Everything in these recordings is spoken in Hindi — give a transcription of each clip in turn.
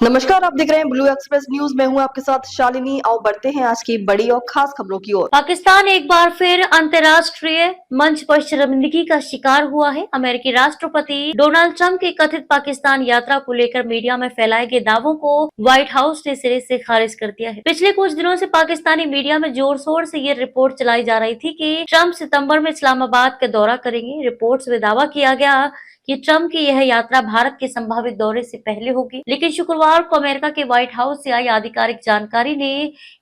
नमस्कार, आप देख रहे हैं ब्लू एक्सप्रेस न्यूज। मैं हूं आपके साथ शालिनी। आओ बढ़ते हैं आज की बड़ी और खास खबरों की ओर। पाकिस्तान एक बार फिर अंतर्राष्ट्रीय मंच पर शर्मिंदगी का शिकार हुआ है। अमेरिकी राष्ट्रपति डोनाल्ड ट्रंप की कथित पाकिस्तान यात्रा को लेकर मीडिया में फैलाए गए दावों को व्हाइट हाउस ने सिरे से खारिज कर दिया है। पिछले कुछ दिनों से पाकिस्तानी मीडिया में जोर शोर से ये रिपोर्ट चलाई जा रही थी कि ट्रंप सितम्बर में इस्लामाबाद का दौरा करेंगे। रिपोर्ट्स में दावा किया गया कि ट्रंप की यह यात्रा भारत के संभावित दौरे से पहले होगी, लेकिन शुक्रवार को अमेरिका के व्हाइट हाउस से आई आधिकारिक जानकारी ने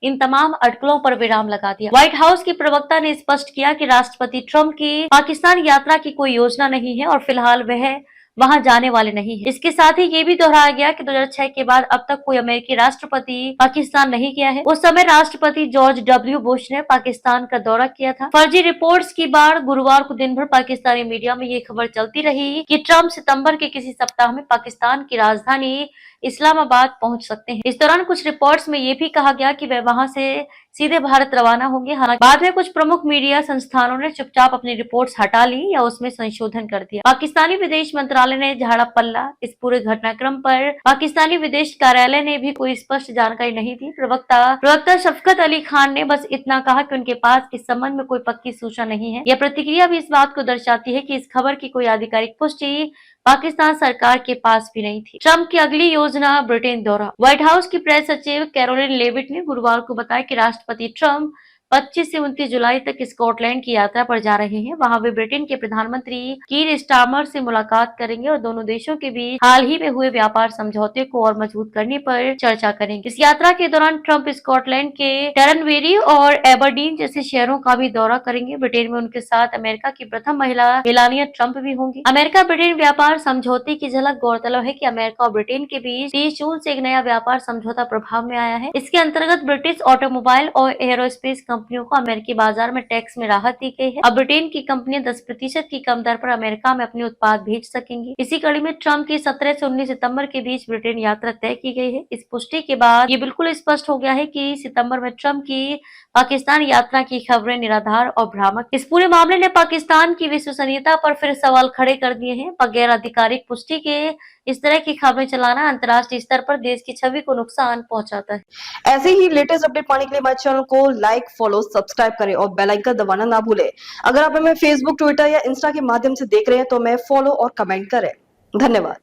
इन तमाम अटकलों पर विराम लगा दिया। व्हाइट हाउस की प्रवक्ता ने स्पष्ट किया कि राष्ट्रपति ट्रंप की पाकिस्तान यात्रा की कोई योजना नहीं है और फिलहाल वह वहां जाने वाले नहीं है। इसके साथ ही ये भी दोहराया गया कि 2006 के बाद अब तक कोई अमेरिकी राष्ट्रपति पाकिस्तान नहीं गया है। उस समय राष्ट्रपति जॉर्ज डब्ल्यू बुश ने पाकिस्तान का दौरा किया था। फर्जी रिपोर्ट्स की बाढ़ गुरुवार को दिन भर पाकिस्तानी मीडिया में ये खबर चलती रही कि ट्रंप सितंबर के किसी सप्ताह में पाकिस्तान की राजधानी इस्लामाबाद पहुंच सकते हैं। इस दौरान कुछ रिपोर्ट्स में ये भी कहा गया कि वे वहां से सीधे भारत रवाना होंगे। हालांकि बाद में कुछ प्रमुख मीडिया संस्थानों ने चुपचाप अपनी रिपोर्ट्स हटा ली या उसमें संशोधन कर दिया। पाकिस्तानी विदेश मंत्रालय ने झाड़ा पल्ला इस पूरे घटनाक्रम पर। पाकिस्तानी विदेश कार्यालय ने भी कोई स्पष्ट जानकारी नहीं दी। प्रवक्ता शफकत अली खान ने बस इतना कहा कि उनके पास इस संबंध में कोई पक्की सूचना नहीं है। यह प्रतिक्रिया भी इस बात को दर्शाती है कि इस खबर की कोई आधिकारिक पुष्टि पाकिस्तान सरकार के पास भी नहीं थी। ट्रंप की अगली योजना ब्रिटेन दौरा। व्हाइट हाउस की प्रेस सचिव कैरोलिन लेविट ने गुरुवार को बताया कि राष्ट्रपति ट्रंप 25 से 29 जुलाई तक स्कॉटलैंड की यात्रा पर जा रहे हैं। वहां वे ब्रिटेन के प्रधानमंत्री कीर स्टारमर से मुलाकात करेंगे और दोनों देशों के बीच हाल ही में हुए व्यापार समझौते को और मजबूत करने पर चर्चा करेंगे। इस यात्रा के दौरान ट्रंप स्कॉटलैंड के टेरनबेरी और एबरडीन जैसे शहरों का भी दौरा करेंगे। ब्रिटेन में उनके साथ अमेरिका की प्रथम महिला मेलानिया ट्रंप भी होंगी। अमेरिका ब्रिटेन व्यापार समझौते की झलक। गौरतलब है कि अमेरिका और ब्रिटेन के बीच 30 जून से एक नया व्यापार समझौता प्रभाव में आया है। इसके अंतर्गत ब्रिटिश ऑटोमोबाइल और एरोस्पेस कंपनियों को अमेरिकी बाजार में टैक्स में राहत दी गई है। अब ब्रिटेन की कंपनियां 10% की कम दर पर अमेरिका में अपने उत्पाद भेज सकेंगी। इसी कड़ी में ट्रंप की 17 से 19 सितंबर के बीच ब्रिटेन यात्रा तय की गई है। इस पुष्टि के बाद ये बिल्कुल स्पष्ट हो गया है कि सितंबर में ट्रंप की पाकिस्तान यात्रा की खबरें निराधार और भ्रामक। इस पूरे मामले ने पाकिस्तान की विश्वसनीयता पर फिर सवाल खड़े कर दिए हैं। बगैर आधिकारिक पुष्टि के इस तरह की खबरें चलाना अंतर्राष्ट्रीय स्तर पर देश की छवि को नुकसान पहुंचाता है। ऐसे ही लेटेस्ट अपडेट पाने के लिए हमारे चैनल को लाइक, फॉलो, सब्सक्राइब करें और बेल आइकन दबाना ना भूलें। अगर आप हमें फेसबुक, ट्विटर या इंस्टा के माध्यम से देख रहे हैं तो हमें फॉलो और कमेंट करें। धन्यवाद।